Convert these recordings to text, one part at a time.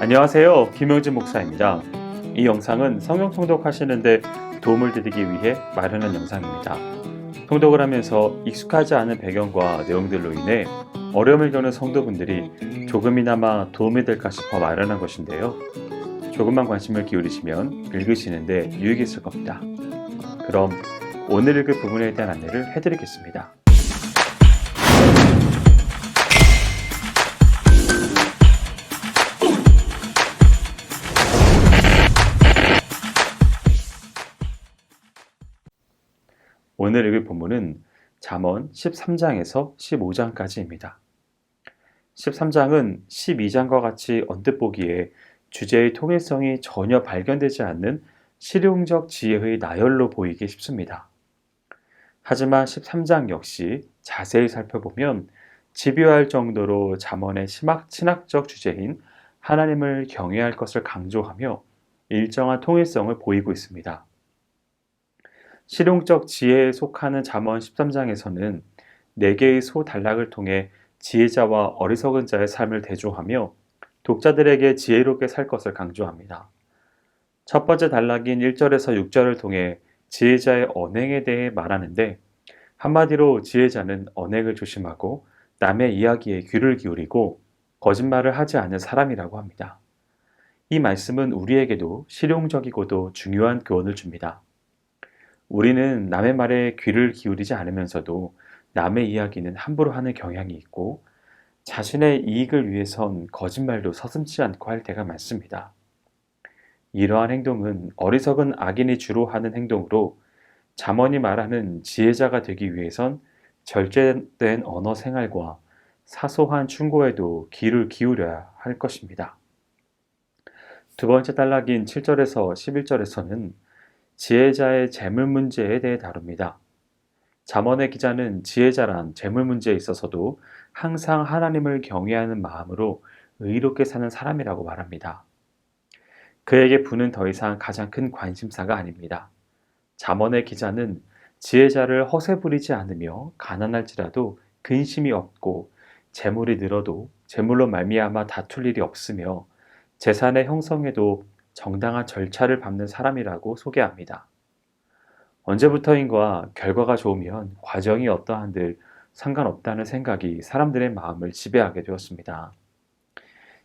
안녕하세요. 김영진 목사입니다. 이 영상은 성경 통독하시는데 도움을 드리기 위해 마련한 영상입니다. 통독을 하면서 익숙하지 않은 배경과 내용들로 인해 어려움을 겪는 성도분들이 조금이나마 도움이 될까 싶어 마련한 것인데요. 조금만 관심을 기울이시면 읽으시는데 유익이 있을 겁니다. 그럼 오늘 읽을 부분에 대한 안내를 해드리겠습니다. 오늘 읽을 본문은 잠언 13장에서 15장까지입니다. 13장은 12장과 같이 언뜻 보기에 주제의 통일성이 전혀 발견되지 않는 실용적 지혜의 나열로 보이기 쉽습니다. 하지만 13장 역시 자세히 살펴보면 집요할 정도로 잠언의 신학적 주제인 하나님을 경외할 것을 강조하며 일정한 통일성을 보이고 있습니다. 실용적 지혜에 속하는 잠언 13장에서는 4개의 소단락을 통해 지혜자와 어리석은 자의 삶을 대조하며 독자들에게 지혜롭게 살 것을 강조합니다. 첫 번째 단락인 1절에서 6절을 통해 지혜자의 언행에 대해 말하는데 한마디로 지혜자는 언행을 조심하고 남의 이야기에 귀를 기울이고 거짓말을 하지 않는 사람이라고 합니다. 이 말씀은 우리에게도 실용적이고도 중요한 교훈을 줍니다. 우리는 남의 말에 귀를 기울이지 않으면서도 남의 이야기는 함부로 하는 경향이 있고 자신의 이익을 위해선 거짓말도 서슴지 않고 할 때가 많습니다. 이러한 행동은 어리석은 악인이 주로 하는 행동으로 잠언이 말하는 지혜자가 되기 위해선 절제된 언어 생활과 사소한 충고에도 귀를 기울여야 할 것입니다. 두 번째 단락인 7절에서 11절에서는 지혜자의 재물 문제에 대해 다룹니다. 잠언의 기자는 지혜자란 재물 문제에 있어서도 항상 하나님을 경외하는 마음으로 의롭게 사는 사람이라고 말합니다. 그에게 부는 더 이상 가장 큰 관심사가 아닙니다. 잠언의 기자는 지혜자를 허세 부리지 않으며 가난할지라도 근심이 없고 재물이 늘어도 재물로 말미암아 다툴 일이 없으며 재산의 형성에도 정당한 절차를 밟는 사람이라고 소개합니다. 언제부터인가 결과가 좋으면 과정이 어떠한들 상관없다는 생각이 사람들의 마음을 지배하게 되었습니다.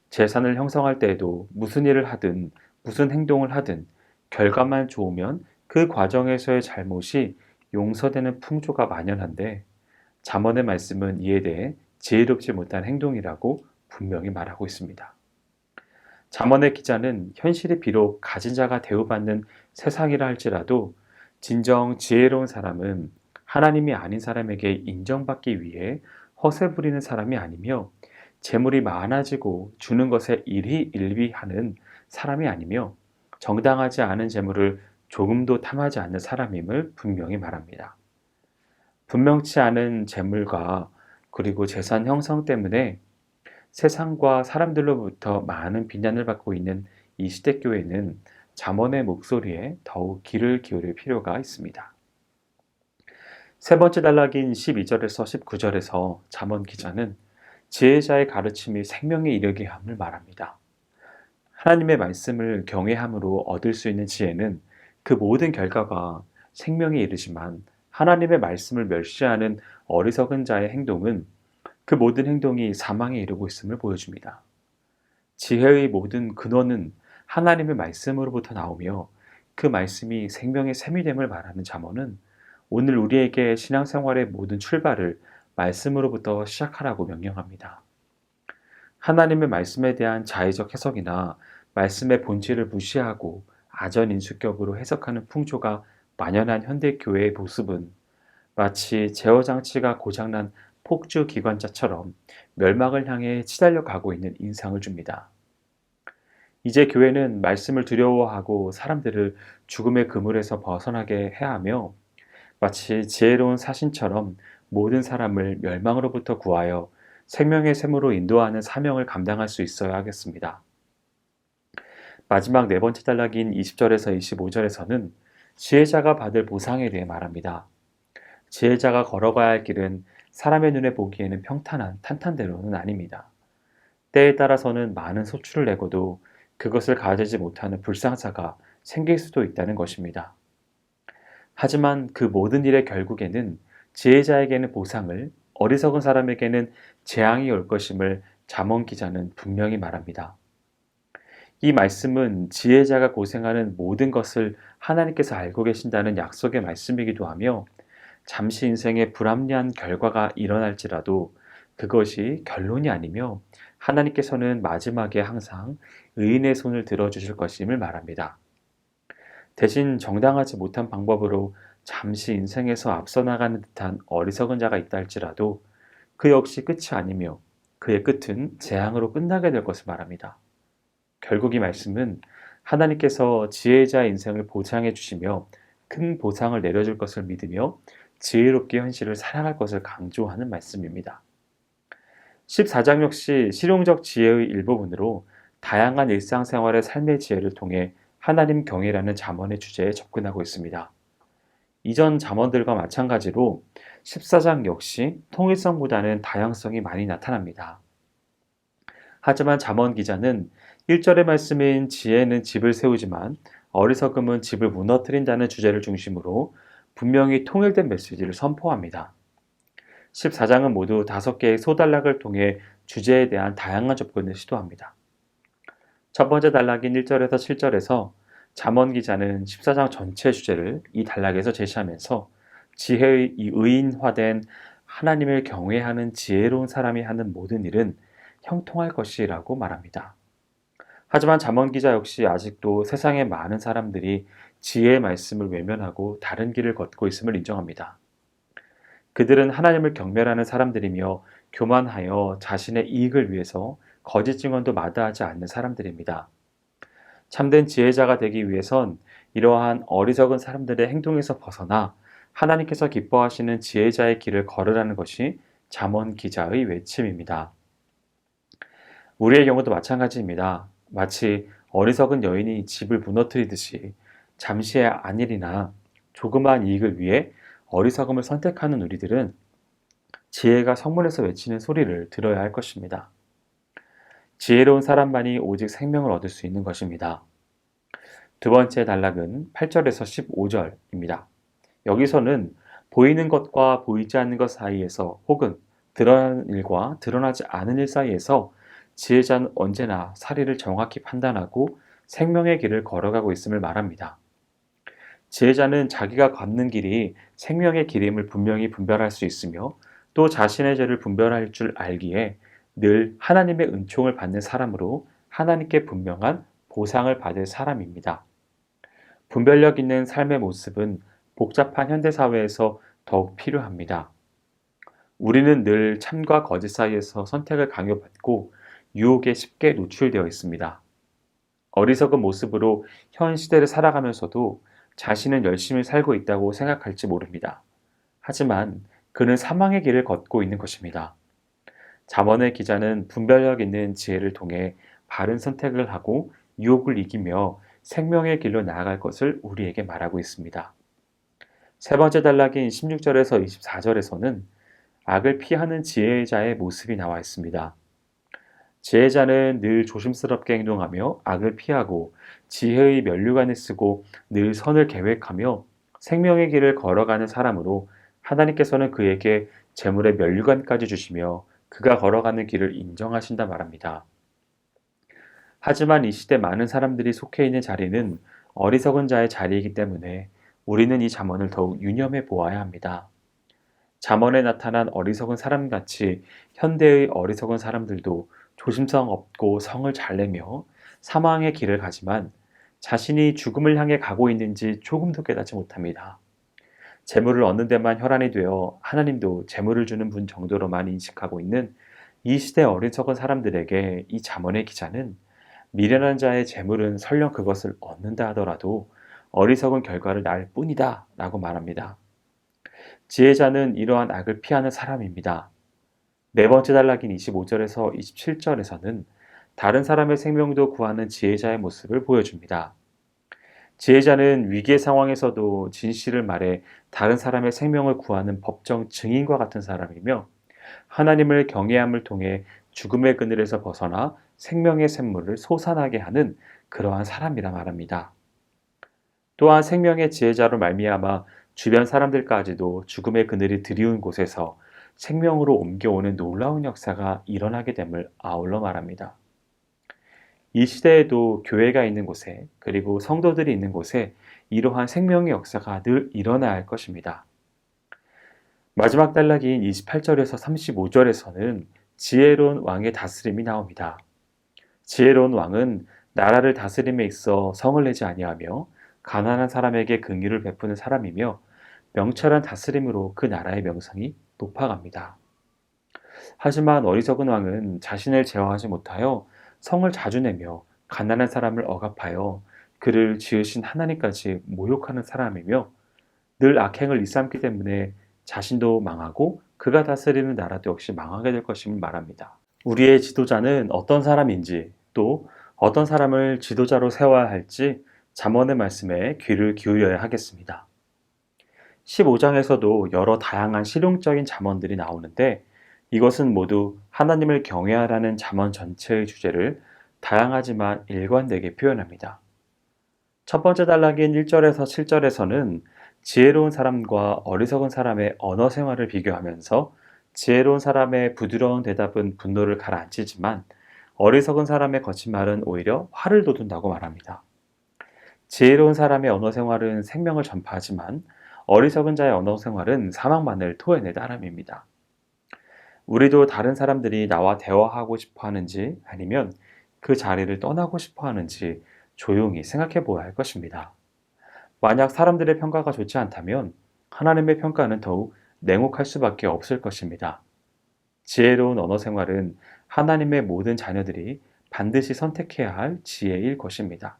재산을 형성할 때에도 무슨 일을 하든 무슨 행동을 하든 결과만 좋으면 그 과정에서의 잘못이 용서되는 풍조가 만연한데 잠언의 말씀은 이에 대해 지혜롭지 못한 행동이라고 분명히 말하고 있습니다. 잠언의 기자는 현실이 비록 가진 자가 대우받는 세상이라 할지라도 진정 지혜로운 사람은 하나님이 아닌 사람에게 인정받기 위해 허세 부리는 사람이 아니며 재물이 많아지고 주는 것에 일희일비하는 사람이 아니며 정당하지 않은 재물을 조금도 탐하지 않는 사람임을 분명히 말합니다. 분명치 않은 재물과 그리고 재산 형성 때문에 세상과 사람들로부터 많은 비난을 받고 있는 이 시대교회는 잠언의 목소리에 더욱 귀를 기울일 필요가 있습니다. 세 번째 단락인 12절에서 19절에서 잠언 기자는 지혜자의 가르침이 생명에 이르게 함을 말합니다. 하나님의 말씀을 경외함으로 얻을 수 있는 지혜는 그 모든 결과가 생명에 이르지만 하나님의 말씀을 멸시하는 어리석은 자의 행동은 그 모든 행동이 사망에 이르고 있음을 보여줍니다. 지혜의 모든 근원은 하나님의 말씀으로부터 나오며 그 말씀이 생명의 샘이됨을 말하는 잠언은 오늘 우리에게 신앙생활의 모든 출발을 말씀으로부터 시작하라고 명령합니다. 하나님의 말씀에 대한 자의적 해석이나 말씀의 본질을 무시하고 아전인수격으로 해석하는 풍조가 만연한 현대교회의 모습은 마치 제어장치가 고장난 폭주 기관차처럼 멸망을 향해 치달려 가고 있는 인상을 줍니다. 이제 교회는 말씀을 두려워하고 사람들을 죽음의 그물에서 벗어나게 해야 하며 마치 지혜로운 사신처럼 모든 사람을 멸망으로부터 구하여 생명의 샘으로 인도하는 사명을 감당할 수 있어야 하겠습니다. 마지막 네 번째 단락인 20절에서 25절에서는 지혜자가 받을 보상에 대해 말합니다. 지혜자가 걸어가야 할 길은 사람의 눈에 보기에는 평탄한 탄탄대로는 아닙니다. 때에 따라서는 많은 소출을 내고도 그것을 가지지 못하는 불상사가 생길 수도 있다는 것입니다. 하지만 그 모든 일의 결국에는 지혜자에게는 보상을, 어리석은 사람에게는 재앙이 올 것임을 잠언 기자는 분명히 말합니다. 이 말씀은 지혜자가 고생하는 모든 것을 하나님께서 알고 계신다는 약속의 말씀이기도 하며, 잠시 인생에 불합리한 결과가 일어날지라도 그것이 결론이 아니며 하나님께서는 마지막에 항상 의인의 손을 들어주실 것임을 말합니다. 대신 정당하지 못한 방법으로 잠시 인생에서 앞서 나가는 듯한 어리석은 자가 있다 할지라도 그 역시 끝이 아니며 그의 끝은 재앙으로 끝나게 될 것을 말합니다. 결국 이 말씀은 하나님께서 지혜자의 인생을 보장해 주시며 큰 보상을 내려줄 것을 믿으며 지혜롭게 현실을 살아갈 것을 강조하는 말씀입니다. 14장 역시 실용적 지혜의 일부분으로 다양한 일상생활의 삶의 지혜를 통해 하나님 경외라는 잠언의 주제에 접근하고 있습니다. 이전 잠언들과 마찬가지로 14장 역시 통일성보다는 다양성이 많이 나타납니다. 하지만 잠언 기자는 1절의 말씀인 지혜는 집을 세우지만 어리석음은 집을 무너뜨린다는 주제를 중심으로 분명히 통일된 메시지를 선포합니다. 14장은 모두 5개의 소단락을 통해 주제에 대한 다양한 접근을 시도합니다. 첫 번째 단락인 1절에서 7절에서 잠언 기자는 14장 전체 주제를 이 단락에서 제시하면서 지혜의 이 의인화된 하나님을 경외하는 지혜로운 사람이 하는 모든 일은 형통할 것이라고 말합니다. 하지만 잠언 기자 역시 아직도 세상의 많은 사람들이 지혜의 말씀을 외면하고 다른 길을 걷고 있음을 인정합니다. 그들은 하나님을 경멸하는 사람들이며 교만하여 자신의 이익을 위해서 거짓 증언도 마다하지 않는 사람들입니다. 참된 지혜자가 되기 위해선 이러한 어리석은 사람들의 행동에서 벗어나 하나님께서 기뻐하시는 지혜자의 길을 걸으라는 것이 잠언 기자의 외침입니다. 우리의 경우도 마찬가지입니다. 마치 어리석은 여인이 집을 무너뜨리듯이 잠시의 안일이나 조그마한 이익을 위해 어리석음을 선택하는 우리들은 지혜가 성문에서 외치는 소리를 들어야 할 것입니다. 지혜로운 사람만이 오직 생명을 얻을 수 있는 것입니다. 두 번째 단락은 8절에서 15절입니다. 여기서는 보이는 것과 보이지 않는 것 사이에서 혹은 드러나는 일과 드러나지 않은 일 사이에서 지혜자는 언제나 사리를 정확히 판단하고 생명의 길을 걸어가고 있음을 말합니다. 지혜자는 자기가 걷는 길이 생명의 길임을 분명히 분별할 수 있으며 또 자신의 죄를 분별할 줄 알기에 늘 하나님의 은총을 받는 사람으로 하나님께 분명한 보상을 받을 사람입니다. 분별력 있는 삶의 모습은 복잡한 현대사회에서 더욱 필요합니다. 우리는 늘 참과 거짓 사이에서 선택을 강요받고 유혹에 쉽게 노출되어 있습니다. 어리석은 모습으로 현 시대를 살아가면서도 자신은 열심히 살고 있다고 생각할지 모릅니다. 하지만 그는 사망의 길을 걷고 있는 것입니다. 잠언의 기자는 분별력 있는 지혜를 통해 바른 선택을 하고 유혹을 이기며 생명의 길로 나아갈 것을 우리에게 말하고 있습니다. 세 번째 단락인 16절에서 24절에서는 악을 피하는 지혜자의 모습이 나와 있습니다. 지혜자는 늘 조심스럽게 행동하며 악을 피하고 지혜의 면류관을 쓰고 늘 선을 계획하며 생명의 길을 걸어가는 사람으로 하나님께서는 그에게 재물의 면류관까지 주시며 그가 걸어가는 길을 인정하신다 말합니다. 하지만 이 시대 많은 사람들이 속해 있는 자리는 어리석은 자의 자리이기 때문에 우리는 이 잠언을 더욱 유념해 보아야 합니다. 잠언에 나타난 어리석은 사람같이 현대의 어리석은 사람들도 조심성 없고 성을 잘 내며 사망의 길을 가지만 자신이 죽음을 향해 가고 있는지 조금도 깨닫지 못합니다. 재물을 얻는 데만 혈안이 되어 하나님도 재물을 주는 분 정도로만 인식하고 있는 이 시대 어리석은 사람들에게 이 잠언의 기자는 미련한 자의 재물은 설령 그것을 얻는다 하더라도 어리석은 결과를 낳을 뿐이다 라고 말합니다. 지혜자는 이러한 악을 피하는 사람입니다. 네 번째 단락인 25절에서 27절에서는 다른 사람의 생명도 구하는 지혜자의 모습을 보여줍니다. 지혜자는 위기의 상황에서도 진실을 말해 다른 사람의 생명을 구하는 법정 증인과 같은 사람이며 하나님을 경외함을 통해 죽음의 그늘에서 벗어나 생명의 샘물을 솟아나게 하는 그러한 사람이라 말합니다. 또한 생명의 지혜자로 말미암아 주변 사람들까지도 죽음의 그늘이 드리운 곳에서 생명으로 옮겨오는 놀라운 역사가 일어나게 됨을 아울러 말합니다. 이 시대에도 교회가 있는 곳에 그리고 성도들이 있는 곳에 이러한 생명의 역사가 늘 일어나야 할 것입니다. 마지막 단락인 28절에서 35절에서는 지혜로운 왕의 다스림이 나옵니다. 지혜로운 왕은 나라를 다스림에 있어 성을 내지 아니하며 가난한 사람에게 긍휼을 베푸는 사람이며 명철한 다스림으로 그 나라의 명성이 높아갑니다. 하지만 어리석은 왕은 자신을 제어하지 못하여 성을 자주 내며 가난한 사람을 억압하여 그를 지으신 하나님까지 모욕하는 사람이며 늘 악행을 일삼기 때문에 자신도 망하고 그가 다스리는 나라도 역시 망하게 될 것임을 말합니다. 우리의 지도자는 어떤 사람인지 또 어떤 사람을 지도자로 세워야 할지 잠언의 말씀에 귀를 기울여야 하겠습니다. 15장에서도 여러 다양한 실용적인 잠언들이 나오는데 이것은 모두 하나님을 경외하라는 잠언 전체의 주제를 다양하지만 일관되게 표현합니다. 첫 번째 단락인 1절에서 7절에서는 지혜로운 사람과 어리석은 사람의 언어 생활을 비교하면서 지혜로운 사람의 부드러운 대답은 분노를 가라앉히지만 어리석은 사람의 거친 말은 오히려 화를 돋운다고 말합니다. 지혜로운 사람의 언어 생활은 생명을 전파하지만 어리석은 자의 언어 생활은 사망만을 토해내 따름입니다. 우리도 다른 사람들이 나와 대화하고 싶어 하는지 아니면 그 자리를 떠나고 싶어 하는지 조용히 생각해 보아야 할 것입니다. 만약 사람들의 평가가 좋지 않다면 하나님의 평가는 더욱 냉혹할 수밖에 없을 것입니다. 지혜로운 언어 생활은 하나님의 모든 자녀들이 반드시 선택해야 할 지혜일 것입니다.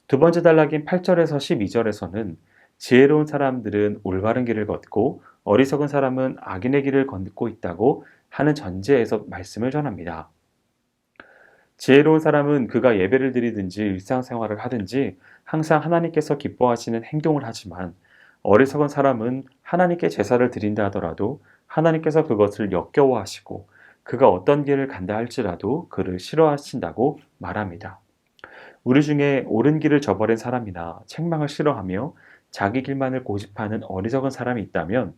두 번째 단락인 8절에서 12절에서는 지혜로운 사람들은 올바른 길을 걷고 어리석은 사람은 악인의 길을 걷고 있다고 하는 전제에서 말씀을 전합니다. 지혜로운 사람은 그가 예배를 드리든지 일상생활을 하든지 항상 하나님께서 기뻐하시는 행동을 하지만 어리석은 사람은 하나님께 제사를 드린다 하더라도 하나님께서 그것을 역겨워하시고 그가 어떤 길을 간다 할지라도 그를 싫어하신다고 말합니다. 우리 중에 옳은 길을 저버린 사람이나 책망을 싫어하며 자기 길만을 고집하는 어리석은 사람이 있다면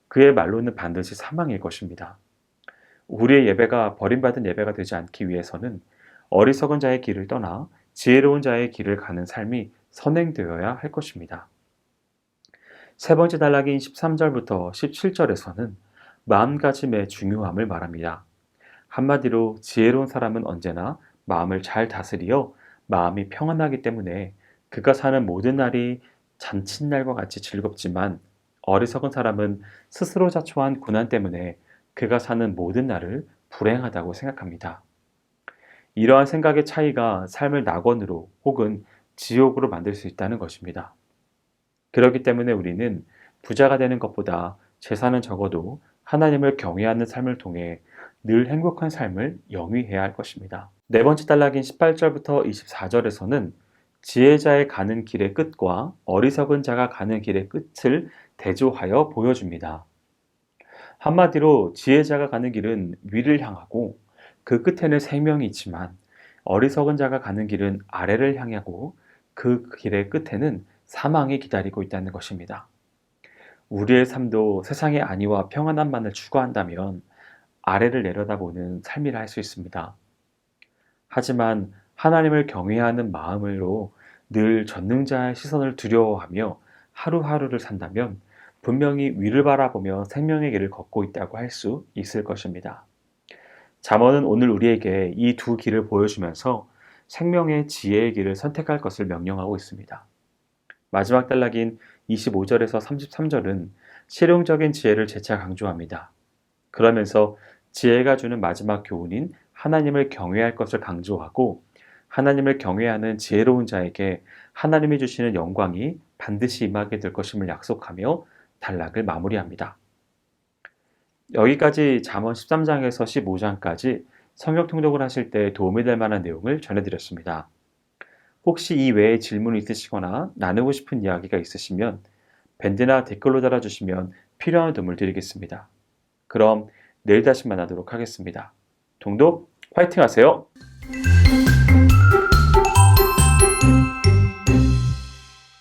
그의 말로는 반드시 사망일 것입니다. 우리의 예배가 버림받은 예배가 되지 않기 위해서는 어리석은 자의 길을 떠나 지혜로운 자의 길을 가는 삶이 선행되어야 할 것입니다. 세 번째 단락인 13절부터 17절에서는 마음가짐의 중요함을 말합니다. 한마디로 지혜로운 사람은 언제나 마음을 잘 다스리어 마음이 평안하기 때문에 그가 사는 모든 날이 잔칫날과 같이 즐겁지만 어리석은 사람은 스스로 자초한 고난 때문에 그가 사는 모든 날을 불행하다고 생각합니다. 이러한 생각의 차이가 삶을 낙원으로 혹은 지옥으로 만들 수 있다는 것입니다. 그렇기 때문에 우리는 부자가 되는 것보다 재산은 적어도 하나님을 경외하는 삶을 통해 늘 행복한 삶을 영위해야 할 것입니다. 네 번째 단락인 18절부터 24절에서는 지혜자의 가는 길의 끝과 어리석은 자가 가는 길의 끝을 대조하여 보여줍니다. 한마디로 지혜자가 가는 길은 위를 향하고 그 끝에는 생명이 있지만 어리석은 자가 가는 길은 아래를 향하고 그 길의 끝에는 사망이 기다리고 있다는 것입니다. 우리의 삶도 세상의 안위와 평안함만을 추구한다면 아래를 내려다보는 삶이라 할 수 있습니다. 하지만 하나님을 경외하는 마음으로 늘 전능자의 시선을 두려워하며 하루하루를 산다면 분명히 위를 바라보며 생명의 길을 걷고 있다고 할 수 있을 것입니다. 잠언은 오늘 우리에게 이 두 길을 보여주면서 생명의 지혜의 길을 선택할 것을 명령하고 있습니다. 마지막 단락인 25절에서 33절은 실용적인 지혜를 재차 강조합니다. 그러면서 지혜가 주는 마지막 교훈인 하나님을 경외할 것을 강조하고 하나님을 경외하는 지혜로운 자에게 하나님이 주시는 영광이 반드시 임하게 될 것임을 약속하며 단락을 마무리합니다. 여기까지 잠언 13장에서 15장까지 성경 통독을 하실 때 도움이 될 만한 내용을 전해드렸습니다. 혹시 이 외에 질문이 있으시거나 나누고 싶은 이야기가 있으시면 밴드나 댓글로 달아주시면 필요한 도움을 드리겠습니다. 그럼 내일 다시 만나도록 하겠습니다. 동독 화이팅 하세요!